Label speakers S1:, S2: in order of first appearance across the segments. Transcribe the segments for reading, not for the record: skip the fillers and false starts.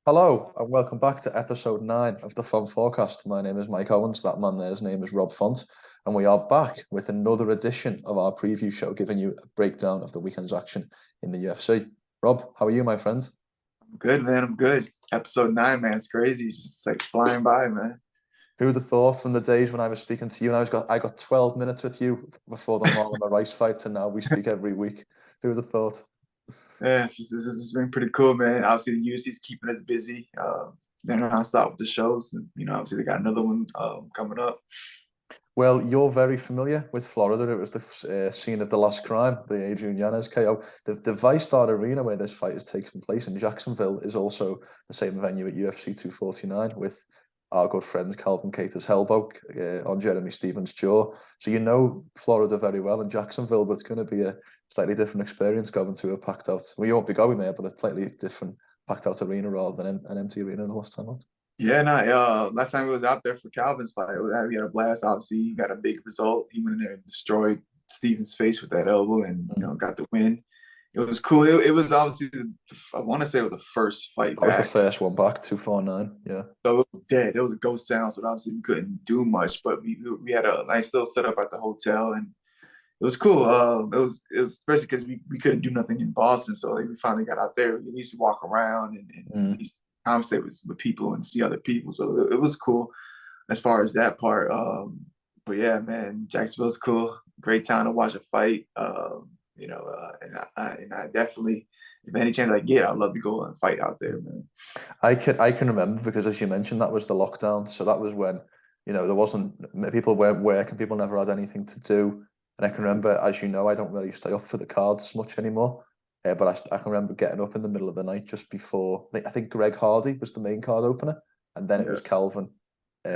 S1: Hello and welcome back to episode 9 of the Font Forecast. My name is Mike Owens. That man there's name is Rob Font, and we are back with another edition of our preview show, giving you a breakdown of the weekend's action in the UFC. Rob, how are you, my friend?
S2: I'm good, man. I'm good. Episode 9, man. It's crazy. It's like flying by, man.
S1: Who would have thought from the days when I was speaking to you and I got 12 minutes with you before the Marlon Rice fight, and now we speak every week. Who would have thought?
S2: Yeah, this has been pretty cool, man. Obviously, the UFC's keeping us busy. They're nonstop with the shows, and obviously they got another one coming up.
S1: Well, you're very familiar with Florida. It was the scene of the last crime, the Adrian Yanez KO. The ViStar Arena where this fight is taking place in Jacksonville is also the same venue at UFC 249 with our good friend Calvin Kattar's elbow on Jeremy Stevens' jaw. So you know Florida very well and Jacksonville, but it's going to be a slightly different experience going to a packed out. We won't be going there, but a slightly different packed out arena rather than an empty arena the last time out.
S2: Yeah, last time we was out there for Calvin's fight, we had a blast. Obviously, he got a big result. He went in there and destroyed Stevens' face with that elbow, and got the win. It was cool. It was obviously, I want to say it was the first fight
S1: That was the
S2: back.
S1: first one back, 249. Yeah.
S2: So it was dead. It was a ghost town, so obviously we couldn't do much. But we had a nice little setup at the hotel, and it was cool. It was especially because we couldn't do nothing in Boston, so like, we finally got out there. We at least walk around and at least conversate with people and see other people. So it was cool as far as that part. But yeah, man, Jacksonville's cool. Great town to watch a fight. And I definitely, if any chance I get, I'd love to go and fight out there, man.
S1: I can remember because as you mentioned, that was the lockdown. So that was when, there wasn't people weren't working, people never had anything to do. And I can remember, as you know, I don't really stay up for the cards much anymore. But I can remember getting up in the middle of the night just before. I think Greg Hardy was the main card opener, and then it
S2: Yeah.
S1: was Calvin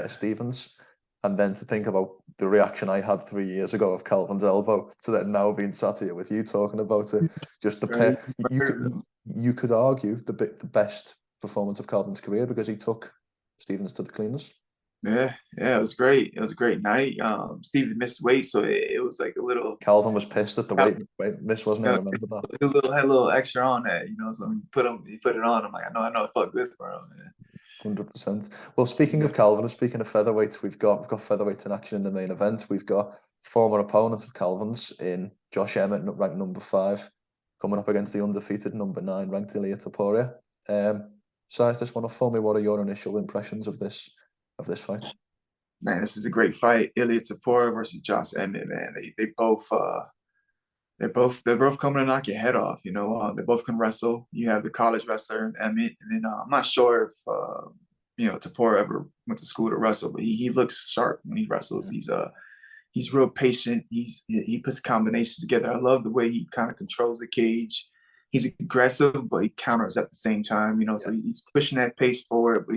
S1: Stevens. And then to think about the reaction I had 3 years ago of Calvin's elbow to then now being sat here with you talking about it, just the
S2: Right.
S1: pair. You could argue the best performance of Calvin's career because he took Stevens to the cleaners.
S2: Yeah, it was great. It was a great night. Steven missed weight, so it was like a little,
S1: Calvin was pissed at the weight miss, wasn't he? I remember that.
S2: had a little extra on that, So when you put it on, I'm like, I know it felt good for him, man.
S1: 100%. Well, speaking
S2: Yeah.
S1: of Calvin and speaking of featherweight, we've got featherweights in action in the main event. We've got former opponent of Calvin's in Josh Emmett, ranked number 5, coming up against the undefeated number 9 ranked Ilia Topuria. Size this one up for me. What are your initial impressions of this fight?
S2: Man, this is a great fight. Ilia Topuria versus Josh Emmett, man. They're both coming to knock your head off. They both can wrestle. You have the college wrestler in Emmett, and then I'm not sure if Topuria ever went to school to wrestle, but he looks sharp when he wrestles. He's real patient. He puts the combinations together. I love the way he kind of controls the cage. He's aggressive, but he counters at the same time. So he's pushing that pace forward, but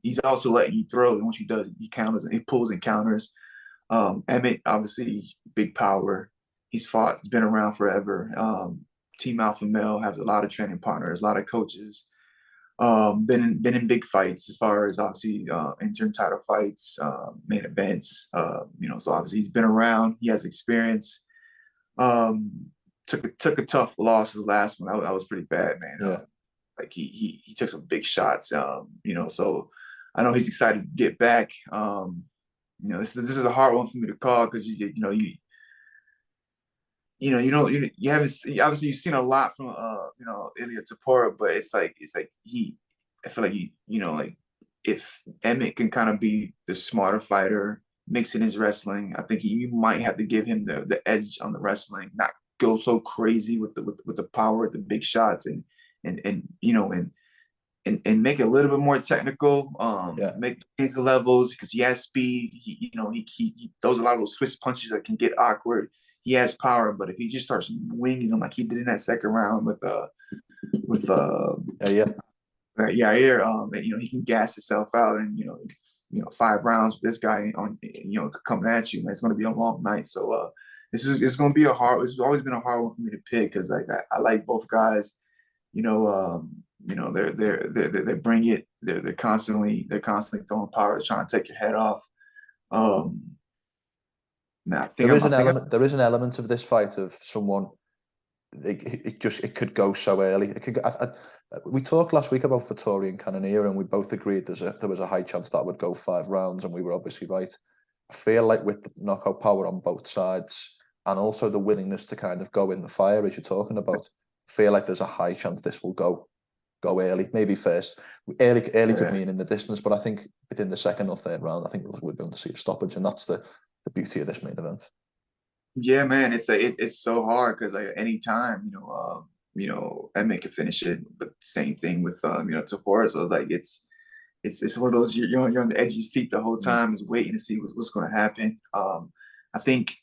S2: he's also letting you throw. And once he does, he counters and he pulls and counters. Emmett, obviously, big power. He's fought. He's been around forever. Team Alpha Male has a lot of training partners, a lot of coaches. Been in big fights as far as obviously interim title fights, main events. So obviously he's been around. He has experience. Took a tough loss the last one. That was pretty bad, man.
S1: Yeah.
S2: Like he took some big shots. So I know he's excited to get back. This is a hard one for me to call because you haven't obviously you've seen a lot from Ilia Topuria, but it's like I feel like like if Emmett can kind of be the smarter fighter, mixing his wrestling, I think you might have to give him the edge on the wrestling, not go so crazy with the power, the big shots, and make it a little bit more technical. Make change the levels because he has speed. He throws a lot of those Swiss punches that can get awkward. He has power, but if he just starts winging them like he did in that second round with
S1: Yeah.
S2: Yair, he can gas himself out, and 5 rounds with this guy on coming at you, man, it's going to be a long night. So it's going to be it's always been a hard one for me to pick because like I like both guys. They bring it. They're constantly throwing power, they're trying to take your head off. Now I think
S1: There is an element of this fight of someone it could go so early. It could. We talked last week about Vettori and Cannonier, and we both agreed there was a high chance that would go 5 rounds, and we were obviously right. I feel like with the knockout power on both sides, and also the willingness to kind of go in the fire as you're talking about, I feel like there's a high chance this will go early. Maybe first early could mean in the distance, but I think within the second or third round, I think we're going to see a stoppage, and that's the beauty of this main event.
S2: Yeah, man, it's so hard because like any time, Emmett can finish it, but same thing with Topuria. So it's like it's one of those you're on the edge of your seat the whole time, is waiting to see what's going to happen. I think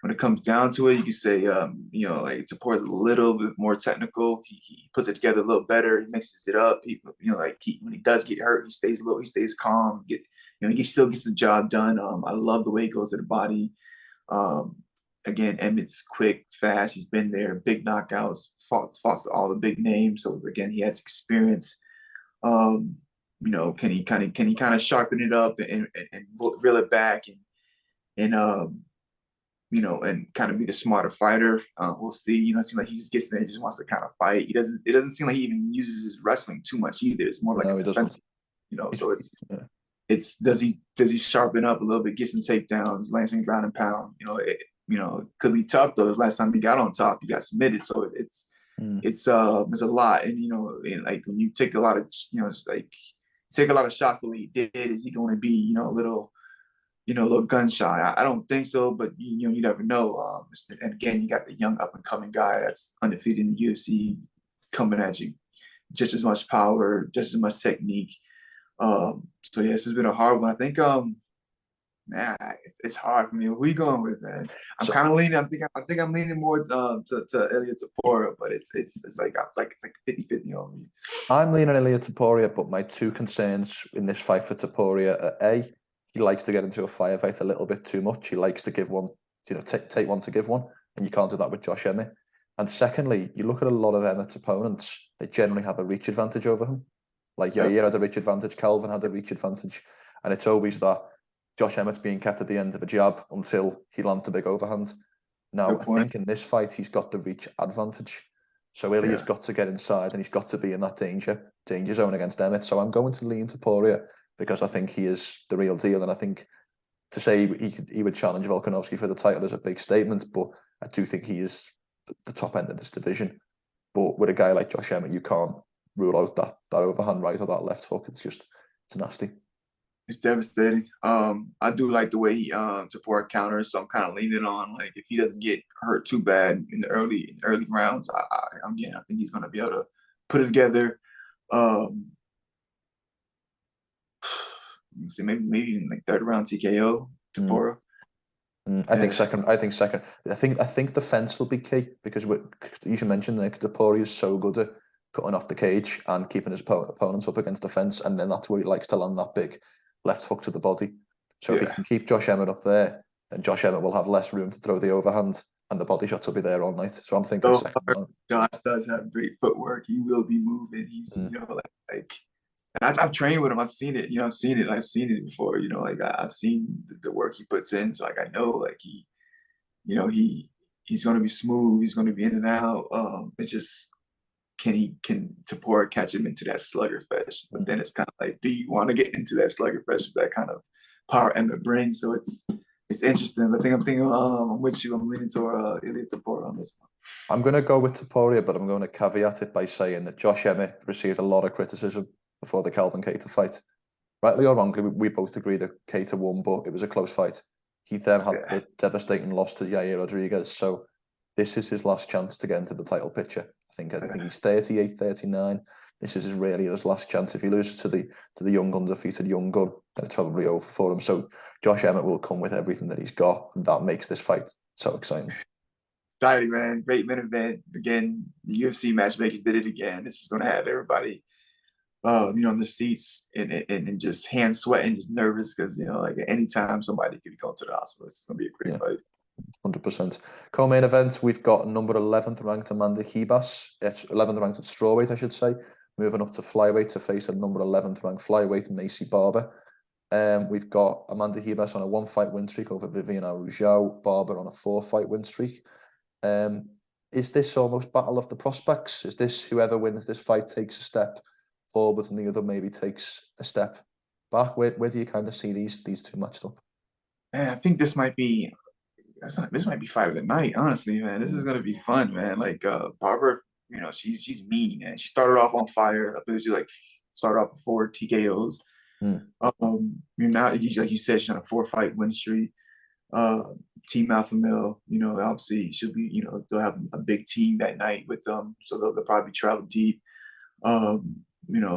S2: when it comes down to it, you can say like Topuria's a little bit more technical. He puts it together a little better. He mixes it up. When he does get hurt, he stays calm. He still gets the job done. I love the way he goes to the body. Again, Emmett's quick, fast. He's been there, big knockouts, fought all the big names. So again, he has experience. Can he kind of sharpen it up and reel it back and and kind of be the smarter fighter? We'll see. It seems like he just gets there, he just wants to kind of fight. It doesn't seem like he even uses his wrestling too much either. It's more like a defensive, So it's does he sharpen up a little bit, get some takedowns, land some ground and pound. Could be tough though. Last time he got on top, he got submitted. So it's a lot. And like when you take a lot of take a lot of shots the way he did, is he going to be a little gun shy? I don't think so, but you never know. And again, you got the young up and coming guy that's undefeated in the UFC coming at you, just as much power, just as much technique. So yeah, this has been a hard one. I think man, it's hard for me. Who are you going with, man? I'm kind of leaning. I think I'm leaning more to Ilia Topuria, but it's like 50-50 on me.
S1: I'm leaning Ilia Topuria, but my two concerns in this fight for Topuria are A, he likes to get into a firefight a little bit too much. He likes to give one, take one to give one, and you can't do that with Josh Emmett. And secondly, you look at a lot of Emmett's opponents; they generally have a reach advantage over him. Like Yair had a reach advantage, Calvin had a reach advantage, and it's always that Josh Emmett's being kept at the end of a jab until he lands a big overhand. Now, I think in this fight, he's got the reach advantage. So Ilia's got to get inside, and he's got to be in that danger zone against Emmett. So I'm going to lean Topuria because I think he is the real deal. And I think to say he would challenge Volkanovski for the title is a big statement, but I do think he is the top end of this division. But with a guy like Josh Emmett, you can't rule out that overhand right or that left hook. It's nasty.
S2: It's devastating. I do like the way he Topuria counters, so I'm kind of leaning on, like, if he doesn't get hurt too bad in the early rounds, I think he's going to be able to put it together. See, maybe in like third round TKO Topuria.
S1: I think second. I think the fence will be key because you should mention that Topuria is so good at cutting off the cage and keeping his opponents up against the fence, and then that's where he likes to land that big left hook to the body. So if he can keep Josh Emmett up there, then Josh Emmett will have less room to throw the overhand, and the body shots will be there all night. So I'm thinking second round.
S2: Josh does have great footwork. He will be moving. He's and I've trained with him. I've seen it. I've seen it before. I've seen the work he puts in. So I know he's going to be smooth. He's going to be in and out. It's just, can Topuria catch him into that slugger fest? But then it's kind of like, do you want to get into that slugger fest with that kind of power Emmett brings? So it's interesting. I think I'm with you. I'm leaning toward Ilia Topuria on this one.
S1: I'm going to go with Topuria, but I'm going to caveat it by saying that Josh Emmett received a lot of criticism before the Calvin Kattar fight. Rightly or wrongly, we both agree that Kattar won, but it was a close fight. He then had the devastating loss to Yair Rodriguez. So this is his last chance to get into the title picture. I think he's 38, 39. This is really his last chance. If he loses to the young undefeated young gun, then it's probably over for him. So Josh Emmett will come with everything that he's got, and that makes this fight so exciting.
S2: Exciting, man. Great main event. Again, the UFC matchmakers did it again. This is going to have everybody on the seats and just hands sweating, just nervous because like at any time somebody could be going to the hospital. It's going to be a great fight.
S1: 100%. Co-main event, we've got number 11th ranked Amanda Ribas. It's 11th ranked at strawweight, I should say, moving up to flyweight to face a number 11th ranked flyweight Maycee Barber. We've got Amanda Ribas on a 1-fight win streak over Viviane Araújo, Barber on a 4-fight win streak. is this almost battle of the prospects? Is this whoever wins this fight takes a step forward and the other maybe takes a step back? Where do you kind of see these two matched up?
S2: Man, I think this might be fight of the night, honestly, man. This is gonna be fun, man. Like Barber, she's mean, and she started off on fire. I believe she like started off with 4 TKOs. You're not like you said, she's on a 4-fight win streak. Team Alpha Male, obviously she'll be, they'll have a big team that night with them, so they'll probably travel deep.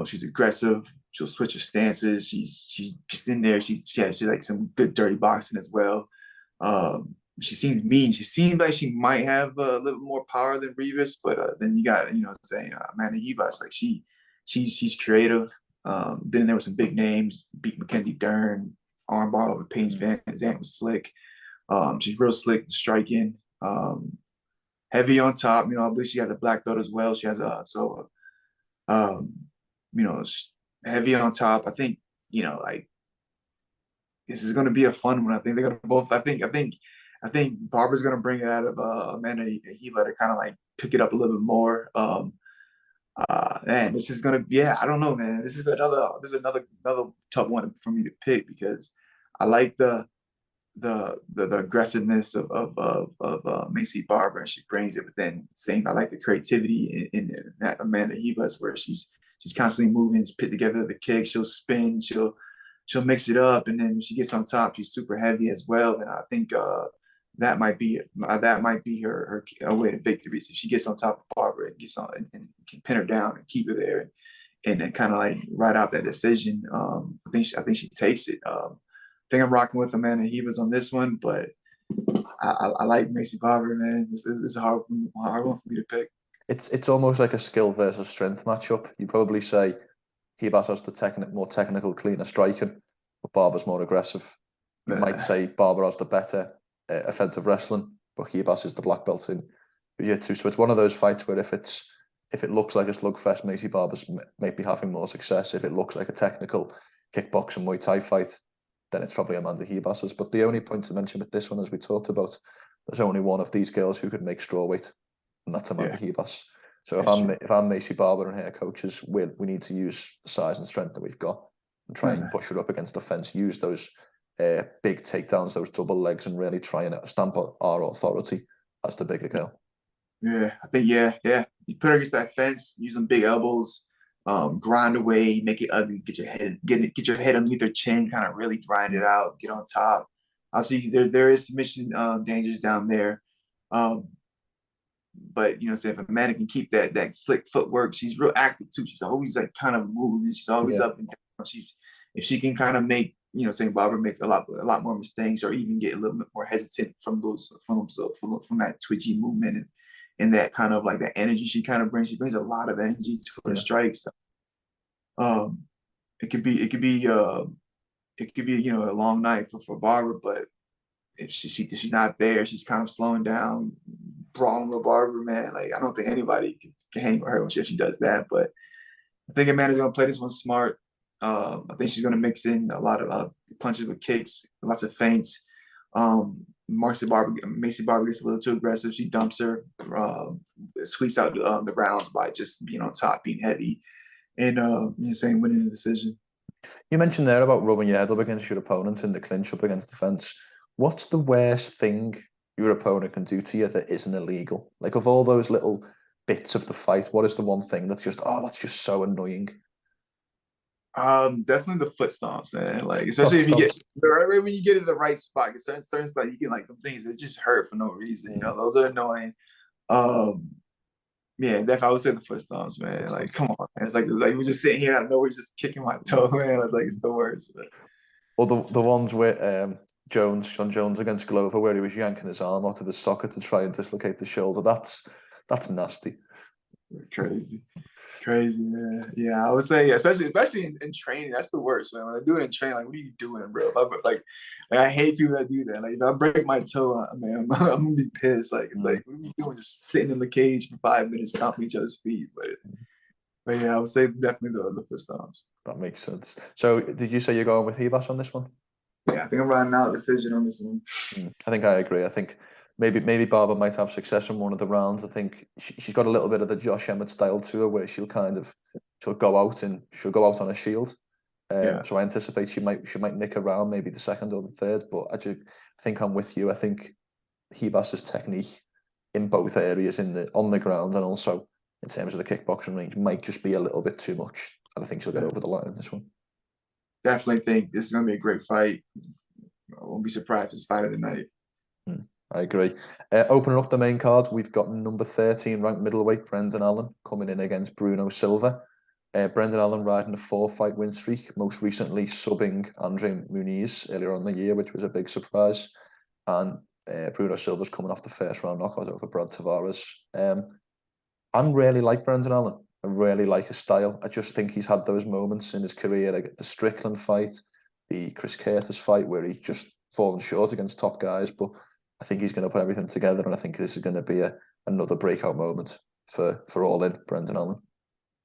S2: She's aggressive. She'll switch her stances. She's in there. She has like some good dirty boxing as well. She seems mean. She seems like she might have a little more power than Ribas, but then you got saying Amanda Ribas, like she's creative. Been in there with some big names. Beat Mackenzie Dern, armbar over Paige Van Zandt was slick. She's real slick, striking. Heavy on top. I believe she has a black belt as well. She has heavy on top. I think like this is going to be a fun one. I think they're going to both. I think Barber's going to bring it out of Amanda Gila to kind of like pick it up a little bit more. Man, this is going to be. Yeah, I don't know, man. This is another tough one for me to pick because I like the aggressiveness of Maycee Barber, and she brings it. But then I like the creativity in that Amanda Ribas, where she's constantly moving, put together the kick, she'll spin, she'll mix it up, and then when she gets on top, she's super heavy as well. And I think that might be her way to victory. So if she gets on top of Barber and gets on and can pin her down and keep her there, and then kind of like ride out that decision. I think she takes it. I think I'm rocking with Amanda Ribas on this one, but I like Maycee Barber, man. This is a hard one for me to pick.
S1: It's almost like a skill versus strength matchup. You probably say Ribas has the more technical, cleaner striking, but Barber's more aggressive. You might say Barber has the better offensive wrestling, but Ribas is the black belt in jiu-jitsu. So it's one of those fights where if it looks like a slugfest, Maycee Barber's maybe having more success. If it looks like a technical kickboxing Muay Thai fight, then it's probably Amanda Ribas's. But the only point to mention with this one, as we talked about, there's only one of these girls who could make strawweight, and that's Amanda Ribas. So if I'm Maycee Barber and her coaches, we need to use the size and strength that we've got and try and push her up against the fence. Use those big takedowns, those double legs, and really try and stamp our authority as the bigger girl.
S2: Yeah, I think you put her against that fence, use them big elbows, grind away, make it ugly, get your head underneath her chin, kind of really grind it out, get on top. Obviously, there is submission dangers down there, but so if Amanda can keep that slick footwork, she's real active too. She's always like kind of moving. She's always up and down. If she can kind of make saying Barber make a lot more mistakes, or even get a little bit more hesitant from that twitchy movement and that kind of like that energy she kind of brings. She brings a lot of energy to her strikes. It could be a long night for Barber, but if she's not there, she's kind of slowing down, brawling with Barber, man. Like I don't think anybody can hang with her when she does that. But I think Amanda's gonna play this one smart. I think she's gonna mix in a lot of punches with kicks, lots of feints. Maycee Barber gets a little too aggressive. She dumps her, squeaks out the rounds by just being on top, being heavy, and winning the decision.
S1: You mentioned there about rubbing your head up against your opponent in the clinch up against the fence. What's the worst thing your opponent can do to you that isn't illegal? Like of all those little bits of the fight, what is the one thing that's just so annoying?
S2: Definitely the foot stomps, man. Like especially if you get right when you get in the right spot, certain stuff you get like them things that just hurt for no reason. Those are annoying. Yeah, definitely I would say the foot stomps, man. Like, come on, man. It's like we're just sitting here, I know we're just kicking my toe, man. It's like it's the worst. But.
S1: Or the ones where Sean Jones against Glover, where he was yanking his arm out of his socket to try and dislocate the shoulder. That's nasty.
S2: Crazy, man. Yeah, I would say, especially in training, that's the worst, man. When I do it in training, like, what are you doing, bro? Like I hate people that do that. Like, if I break my toe, man, I'm gonna be pissed. Like, it's like, what are you doing? Just sitting in the cage for 5 minutes, stomping each other's feet. But yeah, I would say definitely the foot stomps.
S1: That makes sense. So, did you say you're going with Ribas on this one?
S2: Yeah, I think I'm riding out decision on this one.
S1: I think I agree. I think maybe Barber might have success in one of the rounds. I think she's got a little bit of the Josh Emmett style to her, where she'll go out and she'll go out on a shield.
S2: Yeah.
S1: So I anticipate she might nick around maybe the second or the third. But I think I'm with you. I think Ribas's technique in both areas, on the ground and also in terms of the kickboxing range, might just be a little bit too much. And I think she'll get over the line in this one.
S2: Definitely think this is going to be a great fight. I won't be surprised if it's fight of the night.
S1: I agree. Opening up the main card, we've got number 13 ranked middleweight Brendan Allen coming in against Bruno Silva. Brendan Allen riding a 4-fight win streak, most recently subbing Andre Muniz earlier on in the year, which was a big surprise. And Bruno Silva's coming off the first round knockout over Brad Tavares. I really like Brendan Allen. I really like his style. I just think he's had those moments in his career, like the Strickland fight, the Chris Curtis fight, where he just fallen short against top guys. But I think he's going to put everything together, and I think this is going to be another breakout moment for all in Brendan Allen.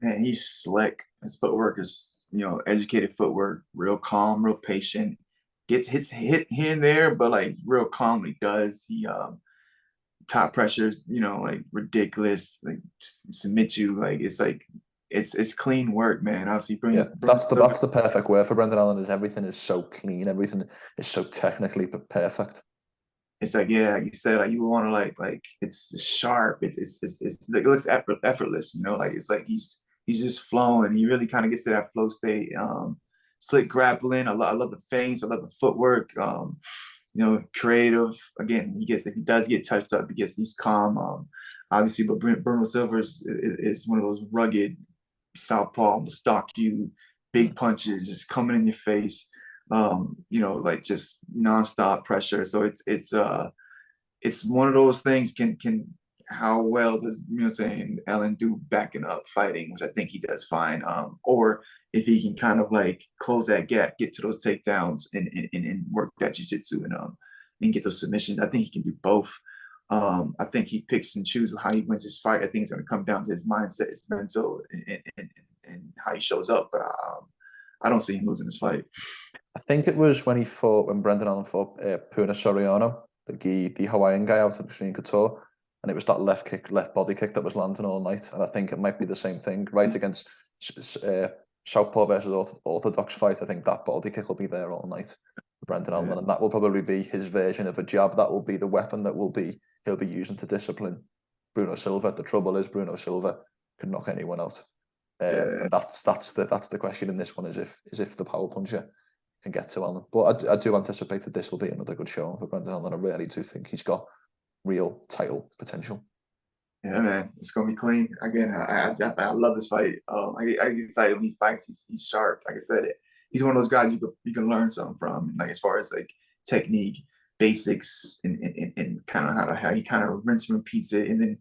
S2: Man, he's slick. His footwork is, educated footwork, real calm, real patient. Gets hit here and there, but like real calm when he does. He top pressures, like ridiculous, like submit you. Like it's clean work, man. Obviously,
S1: that's the perfect word for Brendan Allen. Is everything is so clean, everything is so technically perfect.
S2: It's like, yeah, like you said, like you want to like it's sharp. It looks effortless, like it's like he's just flowing. He really kind of gets to that flow state. Slick grappling. I love the feints. I love the footwork. Creative. Again, he does get touched up because he's calm. Obviously, but Bruno Silva is one of those rugged southpaw, will stalk you, big punches just coming in your face. Like just nonstop pressure. So it's one of those things. How well does Allen do backing up fighting, which I think he does fine. Or if he can kind of like close that gap, get to those takedowns and work that jiu-jitsu and get those submissions. I think he can do both. I think he picks and chooses how he wins his fight. I think it's going to come down to his mindset, his mental, and how he shows up. But I don't see him losing this fight.
S1: I think it was when Brendan Allen fought Puna Soriano, the Hawaiian guy out of Extreme Couture, and it was that left body kick that was landing all night. And I think it might be the same thing right against Southpaw versus Orthodox fight. I think that body kick will be there all night for Brendan Allen, and that will probably be his version of a jab. That will be the weapon that he'll be using to discipline Bruno Silva. The trouble is Bruno Silva can knock anyone out. And that's the question in this one, is if the power puncher can get to Allen. But I do anticipate that this will be another good showing for Brendan Allen. I really do think he's got real title potential.
S2: Yeah, man, it's gonna be clean. Again, I love this fight. I get excited when he fights. He's sharp. Like I said, he's one of those guys you can learn something from. Like as far as like technique, basics, and kind of how he kind of rinse and repeats it. And then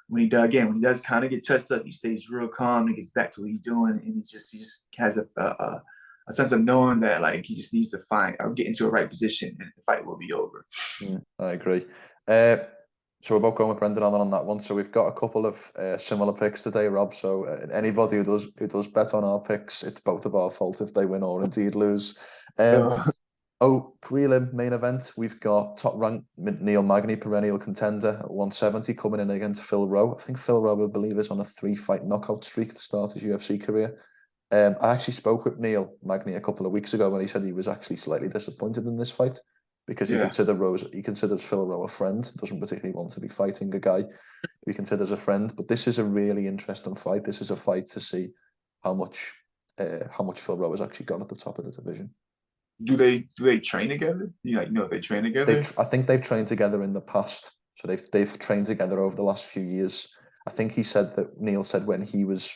S2: when he does kind of get touched up, he stays real calm and gets back to what he's doing. And he just has a sense of knowing that like he just needs to find or get into a right position and the fight will be over.
S1: I agree. So we're both going with Brendan Allen on that one. So we've got a couple of similar picks today, Rob. So anybody who does bet on our picks, it's both of our fault if they win or indeed lose. Prelim main event, we've got top ranked Neil Magny, perennial contender at 170, coming in against Phil Rowe. I think Phil Rowe, I believe, is on a 3-fight knockout streak to start his UFC career. I actually spoke with Neil Magny a couple of weeks ago when he said he was actually slightly disappointed in this fight because he considers Phil Rowe a friend, doesn't particularly want to be fighting a guy he considers a friend. But this is a really interesting fight. This is a fight to see how much Phil Rowe has actually got at the top of the division.
S2: Do they train together? If they train together?
S1: I think they've trained together in the past. So they've trained together over the last few years. I think Neil said when he was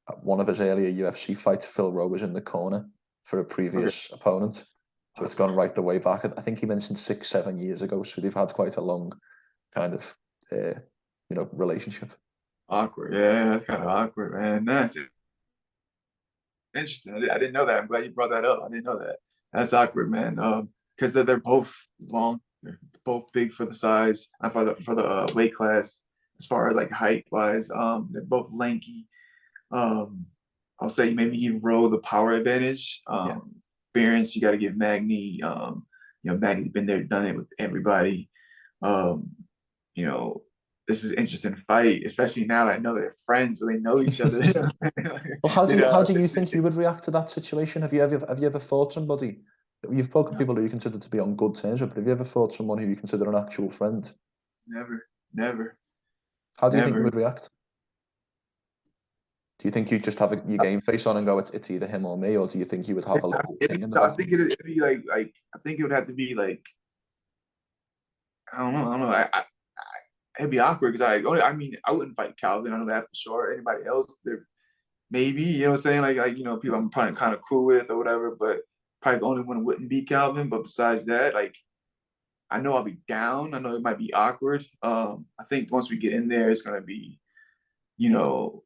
S1: at one of his earlier UFC fights, Phil Rowe was in the corner for a previous opponent. So it's gone right the way back. I think he mentioned 6-7 years ago. So they've had quite a long kind of relationship.
S2: Awkward. Yeah, that's kind of awkward, man. That's interesting. I didn't know that. I'm glad you brought that up. I didn't know that. That's awkward, man. Because they're both long, they're both big for the size, for the weight class. As far as like height wise, they're both lanky. I'll say maybe give Rowe the power advantage. Experience, you got to give Magny. Magny's been there, done it with everybody. you know, this is an interesting fight, especially now that I know they're friends, so they know each other.
S1: Well, how do you think you would react to that situation? Have you ever fought somebody? You've spoken to people who you consider to be on good terms with, but have you ever fought someone who you consider an actual friend?
S2: Never, never,
S1: How do you think you
S2: never.
S1: would react? Do you think you'd just have your game face on and go, it's either him or me, or do you think you would have a little thing in the
S2: I
S1: back?
S2: think it'd be like I think it would have to be like I don't know. It'd be awkward because I mean, I wouldn't fight Calvin. I know that for sure. Anybody else, there maybe, you know what I'm saying? Like, you know, people I'm probably kind of cool with or whatever, but probably the only one who wouldn't be Calvin. But besides that, like, I know I'll be down. I know it might be awkward. I think once we get in there, it's gonna be, you know,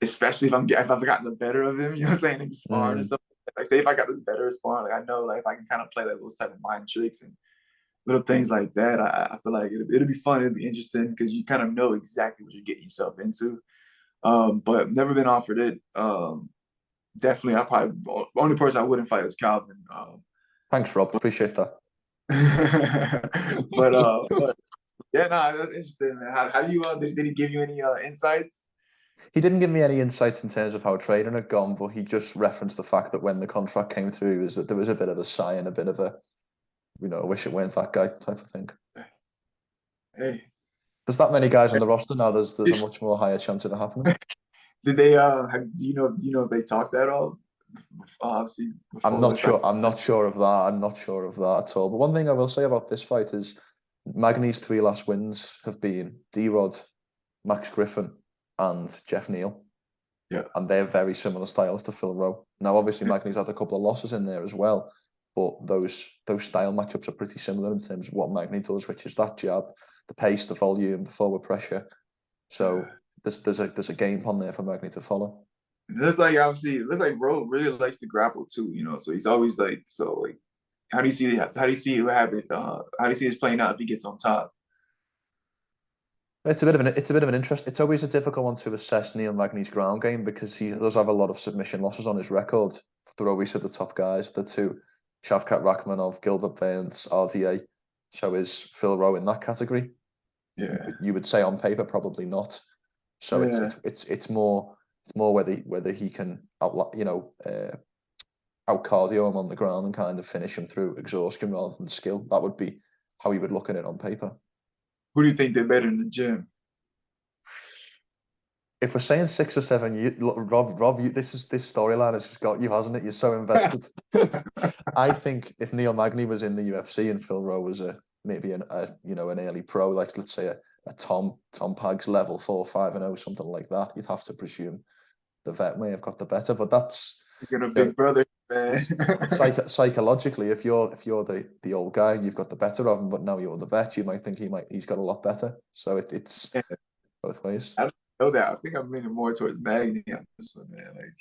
S2: especially if I've gotten the better of him, you know what I'm saying, in sparring and
S1: Mm.
S2: stuff. Like, say if I got the better of sparring, like I know, like if I can kind of play like those type of mind tricks and little things like that, I feel like it'll be fun. It'll be interesting because you kind of know exactly what you're getting yourself into. But never been offered it. Definitely, I probably the only person I wouldn't fight is Calvin.
S1: Thanks, Rob. Appreciate that.
S2: But yeah, no, that's interesting, man. How do you did he give you any insights?
S1: He didn't give me any insights in terms of how training had gone, but he just referenced the fact that when the contract came through, was that there was a bit of a sigh and a bit of a, I wish it weren't that guy type of thing.
S2: Hey,
S1: There's that many guys on the roster now. There's a much more higher chance of it happening.
S2: did they do you know if they talked at all? Obviously before this.
S1: I'm not sure of that. I'm not sure of that at all. But one thing I will say about this fight is Magny's three last wins have been D-Rod, Max Griffin, and Jeff Neal.
S2: Yeah.
S1: And they're very similar styles to Phil Rowe. Now, obviously, Magny's had a couple of losses in there as well, but those style matchups are pretty similar in terms of what Magny does, which is that jab, the pace, the volume, the forward pressure. So there's a game plan there for Magny to follow.
S2: And it looks like obviously it looks like Rowe really likes to grapple too, you know. So he's always like so like how do you see that? How do you see what happen? How do you see this playing out if he gets on top?
S1: It's a bit of an interest. It's always a difficult one to assess Neil Magny's ground game because he does have a lot of submission losses on his record. They're always at the top guys. The two, Shavkat Rakhmonov, Gilbert Burns, RDA. So is Phil Rowe in that category?
S2: Yeah.
S1: You would say on paper probably not. So
S2: Yeah.
S1: it's more whether he can out cardio him on the ground and kind of finish him through exhaustion rather than skill. That would be how he would look at it on paper.
S2: Who do you think they're better in the gym?
S1: If we're saying 6 or 7 years, Rob, this storyline has just got you, hasn't it? You're so invested. I think if Neil Magny was in the UFC and Phil Rowe was maybe an early pro, like let's say a Tom Pags level 4-5-0, something like that, you'd have to presume the vet may have got the better. But that's
S2: You got a big brother, man.
S1: psychologically, if you're the old guy and you've got the better of him, but now you're the vet, you might think he's got a lot better. So it's
S2: Yeah,
S1: both ways.
S2: I don't know that. I think I'm leaning more towards Magny on this one, man. Like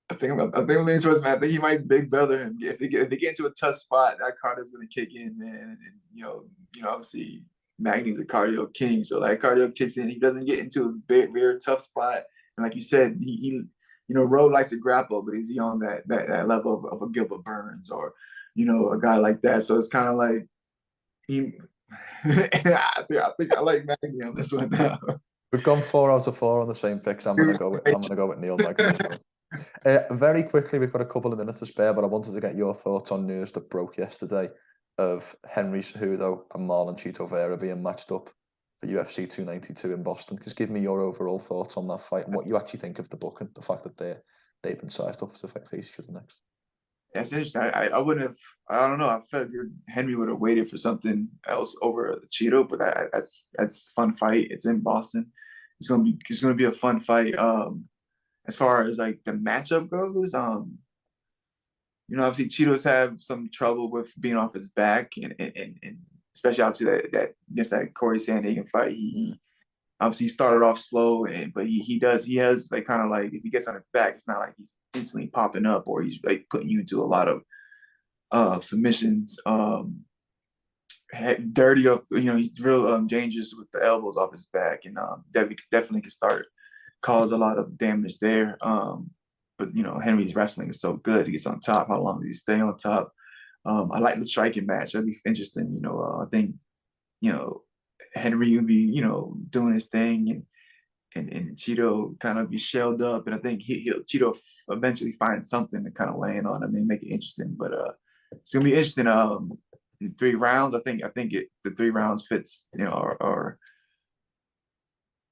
S2: I think I'm leaning towards Magny. I think he might big brother him. If they get into a tough spot, that cardio's gonna kick in, man. And obviously Magny's a cardio king, so like cardio kicks in. He doesn't get into a very tough spot, and like you said, he Rowe likes to grapple, but is he on that level of a Gilbert Burns or a guy like that? So it's kind of like he. I think I like Magny on this one now.
S1: We've gone 4 out of 4 on the same picks. I'm gonna go with Neil Magny as well. Very quickly, we've got a couple of minutes to spare, but I wanted to get your thoughts on news that broke yesterday of Henry Cejudo and Marlon Chito Vera being matched up for UFC 292 in Boston. Just give me your overall thoughts on that fight and what you actually think of the booking, the fact that they've been sized up to face each other next.
S2: That's interesting. I wouldn't have. I don't know. I felt Henry would have waited for something else over the Cheeto, but that's fun fight. It's in Boston. It's gonna be a fun fight. As far as like the matchup goes, obviously Cheetos have some trouble with being off his back, and especially obviously that against that Corey Sandhagen fight, he obviously started off slow, but he has like kind of like if he gets on his back, it's not like he's instantly popping up or he's like putting you into a lot of submissions. Dirty up, he's real dangerous with the elbows off his back, and definitely can start cause a lot of damage there. But Henry's wrestling is so good. He gets on top. How long does he stay on top? I like the striking match. That'd be interesting. I think you know, Henry would be, doing his thing, and Chito kind of be shelled up, and I think he'll Chito eventually find something to kind of land on him and make it interesting. But it's gonna be interesting. In 3 rounds, I think the 3 rounds fits, or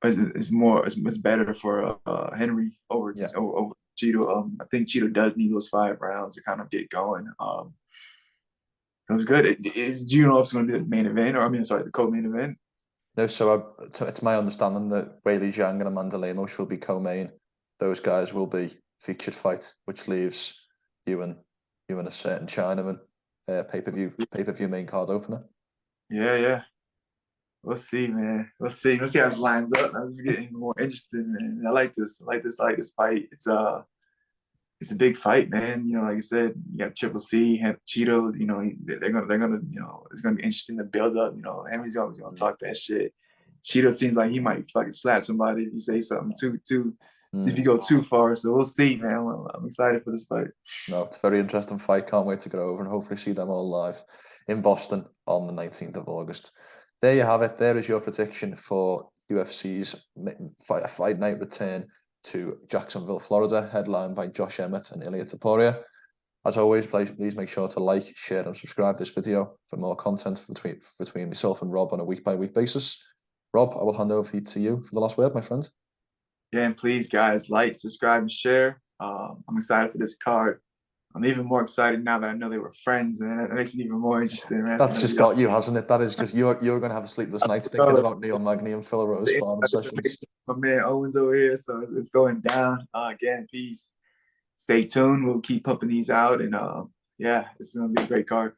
S2: is more is better for Henry over
S1: Yeah.
S2: over Chito. I think Chito does need those 5 rounds to kind of get going. It was good. Do you know if it's going to be the main event, or I mean, sorry, the co-main event?
S1: No, so it's my understanding that Weili Zhang and Amanda Lemos will be co-main. Those guys will be featured fight, which leaves you and a certain Chinaman pay-per-view main card opener.
S2: Yeah, yeah. We'll see, man. We'll see. We'll see how it lines up. This is getting more interesting, man. I like this. I like this fight. It's a big fight, man. Like I said, you got Triple C, have Cheetos. They're gonna. It's gonna be interesting to build up. Henry's always gonna talk that shit. Cheeto seems like he might fucking slap somebody if you say something too. See if you go too far. So we'll see, man. I'm excited for this fight.
S1: No, it's a very interesting fight. Can't wait to get over and hopefully see them all live in Boston on the 19th of August. There you have it. There is your prediction for UFC's fight night return to Jacksonville, Florida, headlined by Josh Emmett and Ilia Topuria. As always, please make sure to like, share, and subscribe this video for more content between myself and Rob on a week-by-week basis. Rob, I will hand over to you for the last word, my friend.
S2: Yeah, and please, guys, like, subscribe, and share. I'm excited for this card. I'm even more excited now that I know they were friends, man. That makes it even more interesting, man.
S1: That's just got you, hasn't it? That is just you're going to have a sleepless night thinking about Neil Magny and Phil Rowe's sparring sessions.
S2: My man Owens over here, so it's going down. Again, peace. Stay tuned. We'll keep pumping these out, and yeah, it's gonna be a great card.